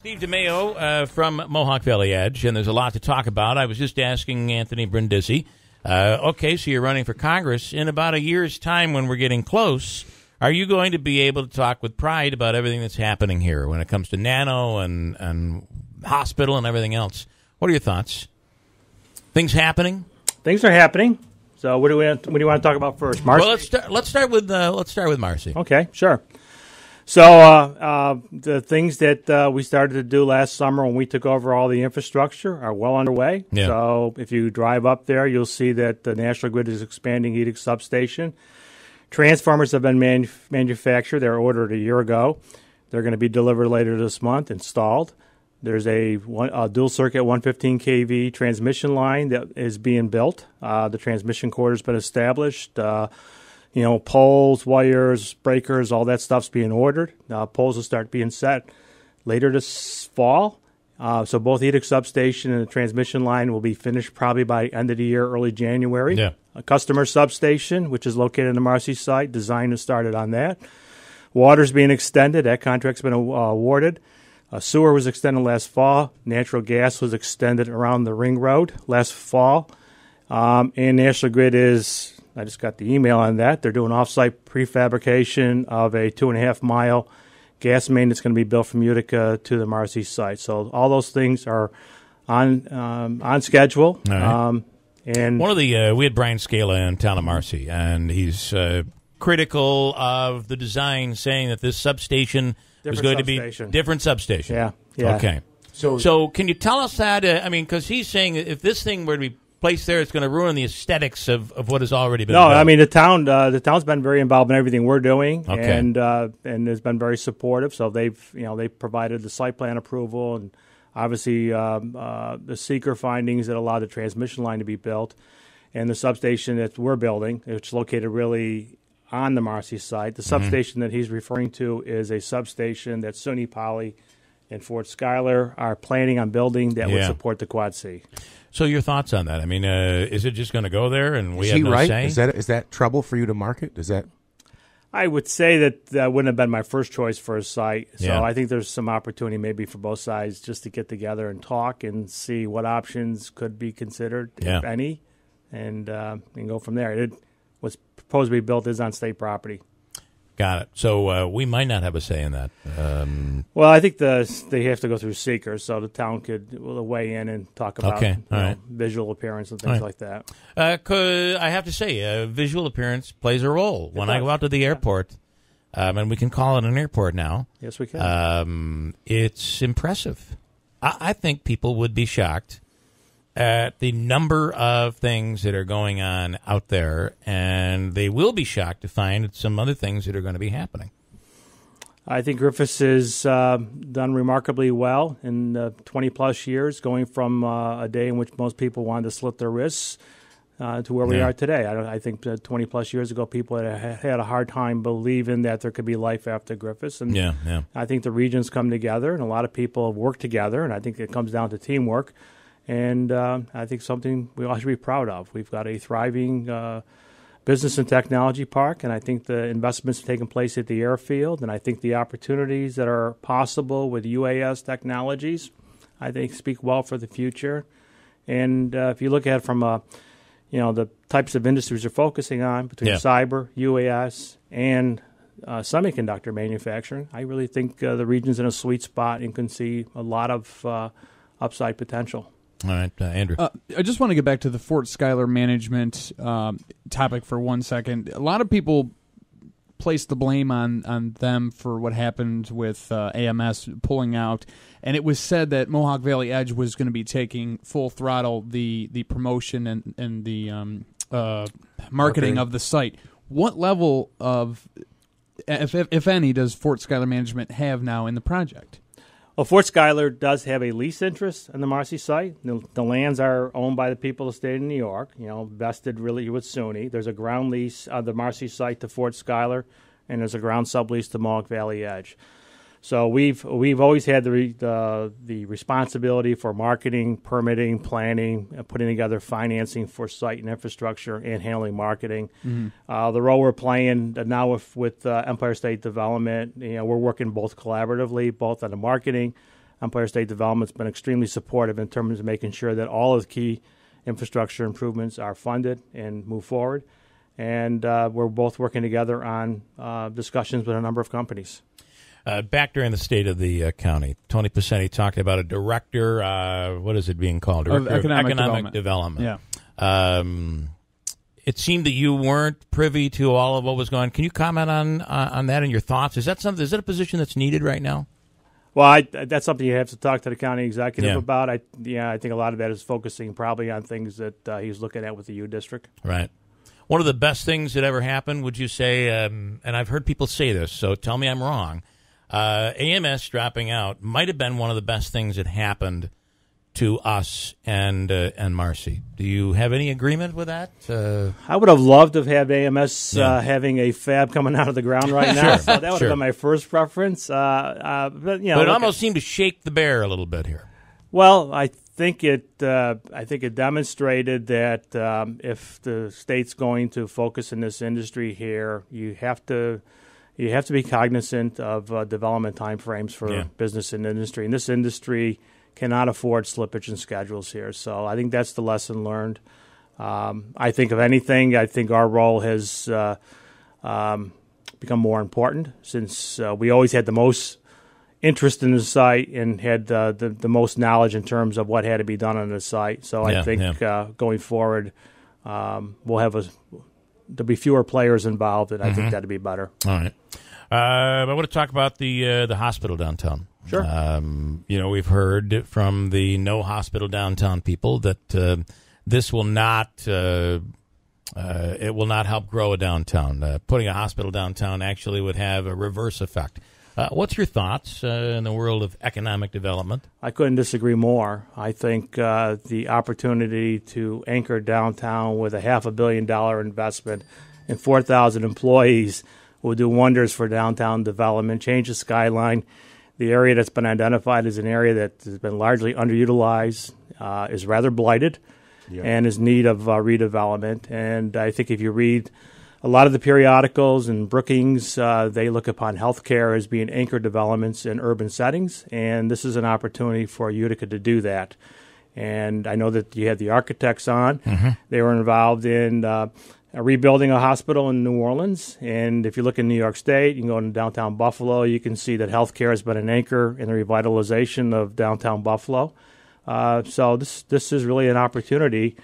Steve DiMeo from Mohawk Valley Edge, and there's a lot to talk about. I was just asking Anthony Brindisi, okay, so you're running for Congress. In about a year's time when we're getting close, are you going to be able to talk with pride about everything that's happening here when it comes to NANO and hospital and everything else? What are your thoughts? Things happening? Things are happening. So what do you want to talk about first, Marcy? Well, let's start with Marcy. Okay, sure. So the things that we started to do last summer when we took over all the infrastructure are well underway. Yeah. So if you drive up there, you'll see that the National Grid is expanding Utica substation. Transformers have been manufactured. They were ordered a year ago. They're going to be delivered later this month, installed. There's a dual circuit 115 kV transmission line that is being built. The transmission cord has been established. Poles, wires, breakers, all that stuff's being ordered. Poles will start being set later this fall. So both the Utica substation and the transmission line will be finished probably by end of the year, early January. Yeah. A customer substation, which is located in the Marcy site, design has started on that. Water's being extended. That contract's been awarded. Sewer was extended last fall. Natural gas was extended around the ring road last fall. And National Grid I just got the email on that. They're doing off-site prefabrication of a 2.5-mile gas main that's going to be built from Utica to the Marcy site. So all those things are on schedule. All right. And one of the we had Brian Scala in town of Marcy, and he's critical of the design, saying that this substation was going to be different substation. Yeah. Okay. So can you tell us that? Because he's saying if this thing were to be placed there, it's going to ruin the aesthetics of what has already been built. I mean, the town's been very involved in everything we're doing, okay. and has been very supportive. So they've provided the site plan approval, and obviously the seeker findings that allow the transmission line to be built, and the substation that we're building, which is located really on the Marcy site. The substation that he's referring to is a substation that SUNY Poly and Fort Schuyler are planning on building that would support the Quad C. So your thoughts on that? I mean, is it just going to go there and we have no right? say? Is that trouble for you to market? Is that? I would say that wouldn't have been my first choice for a site. So Yeah. I think there's some opportunity maybe for both sides just to get together and talk and see what options could be considered, if any, and go from there. It was proposed to be built is on state property. Got it. So we might not have a say in that. Well, I think they have to go through seekers, so the town could weigh in and talk about visual appearance and things like that. I have to say, visual appearance plays a role. When I go out to the airport, and we can call it an airport now. Yes, we can. It's impressive. I think people would be shocked at the number of things that are going on out there, and they will be shocked to find some other things that are going to be happening. I think Griffiths has done remarkably well in 20-plus years, going from a day in which most people wanted to slit their wrists to where we are today. I think 20-plus years ago, people had a hard time believing that there could be life after Griffiths. And I think the regions come together, and a lot of people have worked together, and I think it comes down to teamwork. And I think something we all should be proud of. We've got a thriving business and technology park, and I think the investments taking place at the airfield, and I think the opportunities that are possible with UAS technologies, I think speak well for the future. And if you look at it from the types of industries we're focusing on between cyber, UAS, and semiconductor manufacturing, I really think the region's in a sweet spot and can see a lot of upside potential. All right, Andrew. I just want to get back to the Fort Schuyler management topic for 1 second. A lot of people place the blame on them for what happened with AMS pulling out, and it was said that Mohawk Valley Edge was going to be taking full throttle the promotion and the marketing of the site. What level of, if any, does Fort Schuyler management have now in the project? Well, Fort Schuyler does have a lease interest in the Marcy site. The lands are owned by the people of the state of New York, vested really with SUNY. There's a ground lease on the Marcy site to Fort Schuyler, and there's a ground sublease to Mohawk Valley Edge. So we've always had the responsibility for marketing, permitting, planning, putting together financing for site and infrastructure, and handling marketing. Mm-hmm. The role we're playing now with Empire State Development, we're working both collaboratively, both on the marketing, Empire State Development's been extremely supportive in terms of making sure that all of the key infrastructure improvements are funded and move forward. And we're both working together on discussions with a number of companies. Back during the State of the County, Tony Pacini talked about a director, what is it being called? Director of Economic Development. Yeah. It seemed that you weren't privy to all of what was going on. Can you comment on that and your thoughts? Is that a position that's needed right now? Well, that's something you have to talk to the county executive about. I think a lot of that is focusing probably on things that he's looking at with the U district. Right. One of the best things that ever happened, would you say, and I've heard people say this, so tell me I'm wrong, AMS dropping out might have been one of the best things that happened to us and Marcy. Do you have any agreement with that? I would have loved to have had AMS having a fab coming out of the ground right now. Sure, so that would have been my first preference. But it almost seemed to shake the bear a little bit here. Well, I think it demonstrated that if the state's going to focus in this industry here, you have to be cognizant of development timeframes for business and industry. And this industry cannot afford slippage in schedules here. So I think that's the lesson learned. I think, if anything, our role has become more important since we always had the most interest in the site and had the most knowledge in terms of what had to be done on the site. So I think going forward, there'll be fewer players involved, and I think that'd be better. All right. I want to talk about the hospital downtown. Sure. We've heard from the No Hospital Downtown people that this will not it will not help grow a downtown. Putting a hospital downtown actually would have a reverse effect. What's your thoughts in the world of economic development? I couldn't disagree more. I think the opportunity to anchor downtown with a $500 million investment and 4,000 employees will do wonders for downtown development, change the skyline. The area that's been identified as an area that has been largely underutilized, is rather blighted, and is in need of redevelopment. And I think if you read a lot of the periodicals and Brookings, they look upon healthcare as being anchor developments in urban settings, and this is an opportunity for Utica to do that. And I know that you had the architects on. Mm-hmm. They were involved in rebuilding a hospital in New Orleans. And if you look in New York State, you can go to downtown Buffalo, you can see that healthcare has been an anchor in the revitalization of downtown Buffalo. So this is really an opportunity.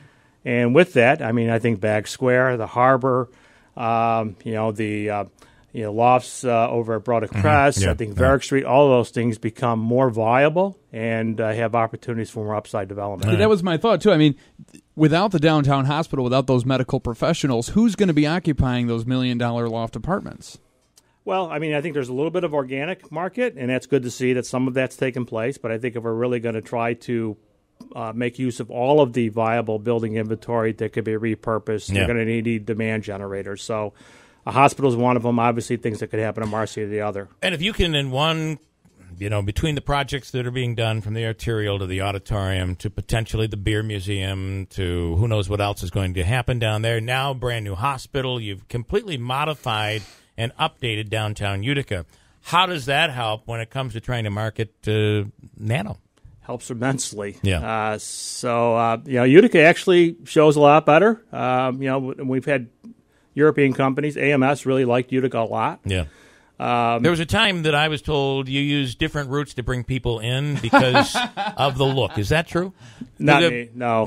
And with that, I think Bag Square, the harbor, the lofts over at Broderick Press, I think Varick Street, all of those things become more viable and have opportunities for more upside development. Right. That was my thought, too. Without the downtown hospital, without those medical professionals, who's going to be occupying those $1 million loft apartments? Well, I think there's a little bit of organic market, and that's good to see that some of that's taken place. But I think if we're really going to try to make use of all of the viable building inventory that could be repurposed, you're going to need demand generators. So a hospital is one of them. Obviously, things that could happen in Marcy are the other. And if you can, in one, between the projects that are being done from the arterial to the auditorium to potentially the beer museum to who knows what else is going to happen down there, now brand new hospital, you've completely modified and updated downtown Utica. How does that help when it comes to trying to market NANO? Helps immensely. Yeah. Utica actually shows a lot better. We've had European companies. AMS really liked Utica a lot. Yeah. There was a time that I was told you use different routes to bring people in because of the look. Is that true? Not me. No.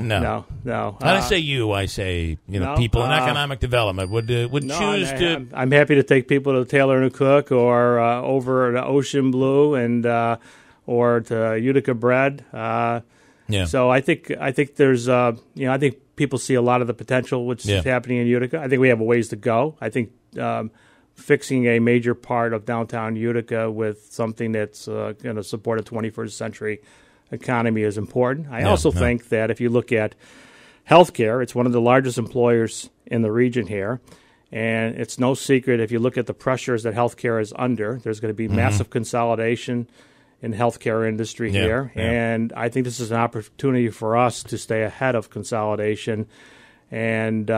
I don't say you. I say people in economic development would choose to. I'm happy to take people to Taylor and Cook or over to Ocean Blue and or to Utica Bread. So I think there's I think people see a lot of the potential which is happening in Utica. I think we have a ways to go. I think fixing a major part of downtown Utica with something that's going to support a 21st century economy is important. I also think that if you look at healthcare, it's one of the largest employers in the region here. And it's no secret, if you look at the pressures that healthcare is under, there's going to be massive consolidation in the healthcare industry here. Yeah. And I think this is an opportunity for us to stay ahead of consolidation and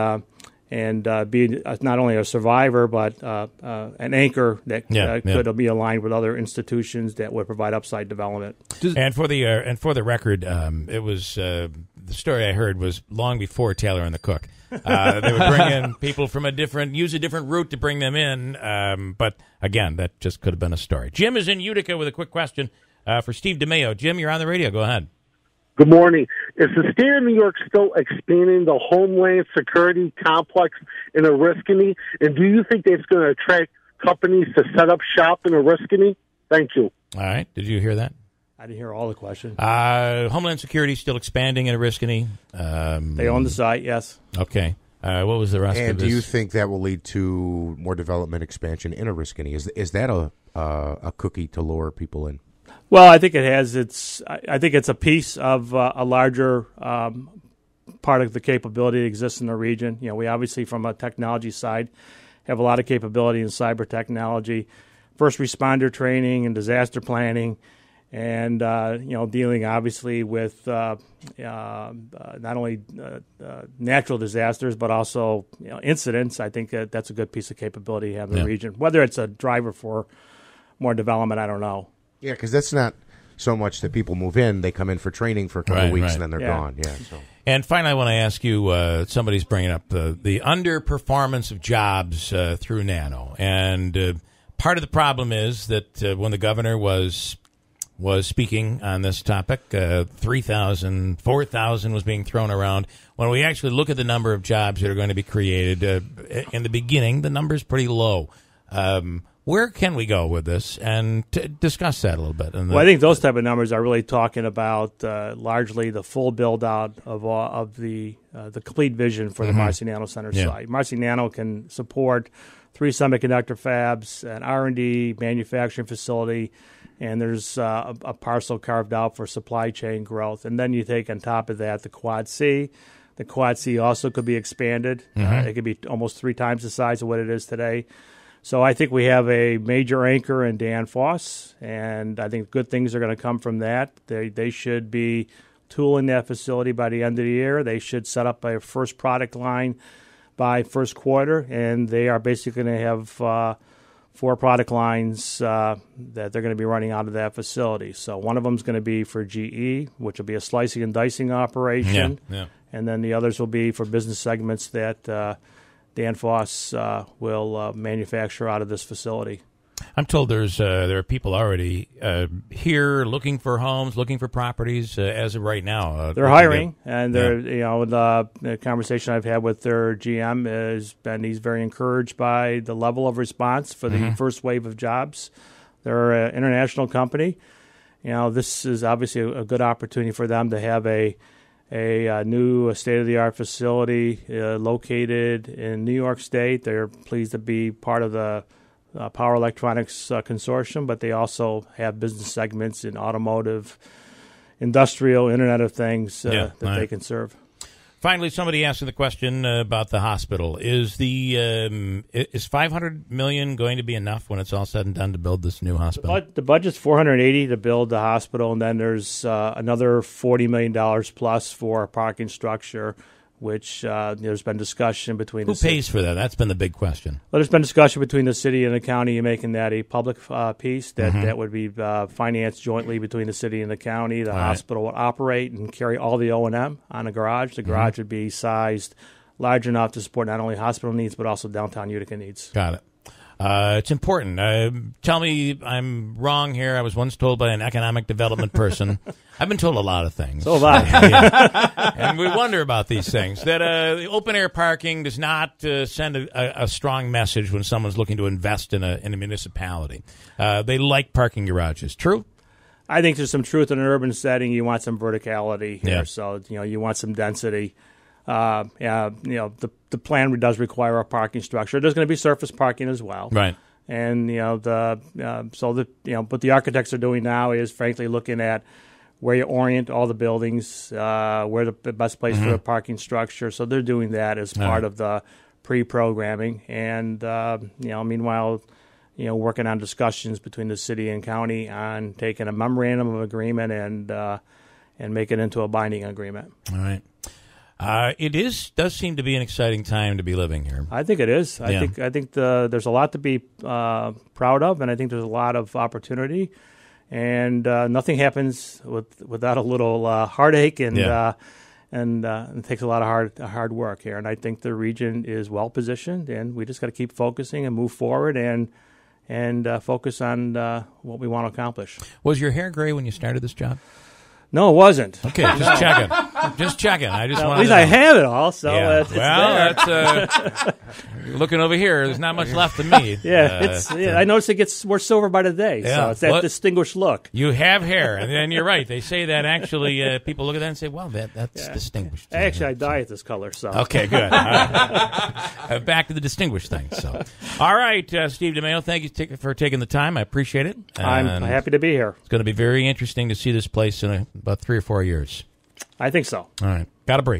and be not only a survivor but an anchor that could be aligned with other institutions that would provide upside development. And for the record, it was the story I heard was long before Taylor and the Cook. They would bring in people from use a different route to bring them in. But again, that just could have been a story. Jim is in Utica with a quick question for Steve DiMeo. Jim, you're on the radio. Go ahead. Good morning. Is the state of New York still expanding the Homeland Security complex in Oriskany? And do you think it's going to attract companies to set up shop in Oriskany? Thank you. All right. Did you hear that? I didn't hear all the question. Homeland Security still expanding in Oriskany. They own the site, yes. Okay. What was the rest of this? And do you think that will lead to more development expansion in Oriskany? Is that a cookie to lure people in? Well, I think it has. I think it's a piece of a larger part of the capability that exists in the region. We obviously, from a technology side, have a lot of capability in cyber technology, first responder training, and disaster planning, and dealing obviously with not only natural disasters but also incidents. I think that's a good piece of capability to have in the region. Whether it's a driver for more development, I don't know. Yeah, because that's not so much that people move in; they come in for training for a couple of weeks and then they're gone. Yeah. So. And finally, I want to ask you: somebody's bringing up the underperformance of jobs through NANO, and part of the problem is that when the governor was speaking on this topic, 3,000, 4,000 was being thrown around. When we actually look at the number of jobs that are going to be created in the beginning, the number is pretty low. Where can we go with this and discuss that a little bit? Well, I think those type of numbers are really talking about largely the full build-out of the complete vision for the Marcy Nano Center site. Marcy Nano can support 3 semiconductor fabs, an R&D manufacturing facility, and there's a parcel carved out for supply chain growth. And then you take on top of that the Quad C. The Quad C also could be expanded. It could be almost 3 times the size of what it is today. So I think we have a major anchor in Danfoss, and I think good things are going to come from that. They should be tooling that facility by the end of the year. They should set up a first product line by first quarter, and they are basically going to have 4 product lines that they're going to be running out of that facility. So one of them is going to be for GE, which will be a slicing and dicing operation, and then the others will be for business segments that Danfoss will manufacture out of this facility. I'm told there are people already here looking for homes, looking for properties as of right now. They're hiring, and they're the conversation I've had with their GM has been he's very encouraged by the level of response for the first wave of jobs. They're an international company. This is obviously a good opportunity for them to have a new state-of-the-art facility located in New York State. They're pleased to be part of the Power Electronics Consortium, but they also have business segments in automotive, industrial, Internet of Things that they can serve. Finally, somebody asking the question about the hospital: is $500 million going to be enough when it's all said and done to build this new hospital? The budget's $480 to build the hospital, and then there's another $40 million plus for a parking structure, which there's been discussion between. Who pays for that? That's been the big question. Well, there's been discussion between the city and the county in making that a public piece that would be financed jointly between the city and the county. The hospital would operate and carry all the O&M on a garage. The garage would be sized large enough to support not only hospital needs but also downtown Utica needs. Got it. It's important. Tell me I'm wrong here. I was once told by an economic development person. I've been told a lot of things. So have I. And we wonder about these things. That open-air parking does not send a strong message when someone's looking to invest in a municipality. They like parking garages. True? I think there's some truth in an urban setting. You want some verticality here. So, you want some density. The plan does require a parking structure. There's going to be surface parking as well, right? And what the architects are doing now is frankly looking at where you orient all the buildings, where the best place for a parking structure. So they're doing that as part of the pre-programming, and meanwhile, working on discussions between the city and county on taking a memorandum of agreement and make it into a binding agreement. All right. does seem to be an exciting time to be living here. I think it is. I think there's a lot to be proud of, and I think there's a lot of opportunity. And nothing happens without a little heartache, and it takes a lot of hard work here. And I think the region is well positioned, and we just got to keep focusing and move forward and focus on what we want to accomplish. Was your hair gray when you started this job? No, it wasn't. Okay, just checking. Just checking. I just wanted at least to know. I have it all, so it's well, there. that's looking over here. There's not much left of me. I noticed it gets more silver by the day, so it's that distinguished look. You have hair, and you're right. They say that actually people look at that and say, well, that's distinguished. Actually, I dye it this color. So okay, good. Back to the distinguished thing. So, all right, Steve DiMeo, thank you for taking the time. I appreciate it. I'm happy to be here. It's going to be very interesting to see this place in about 3 or 4 years. I think so. All right. Got a break.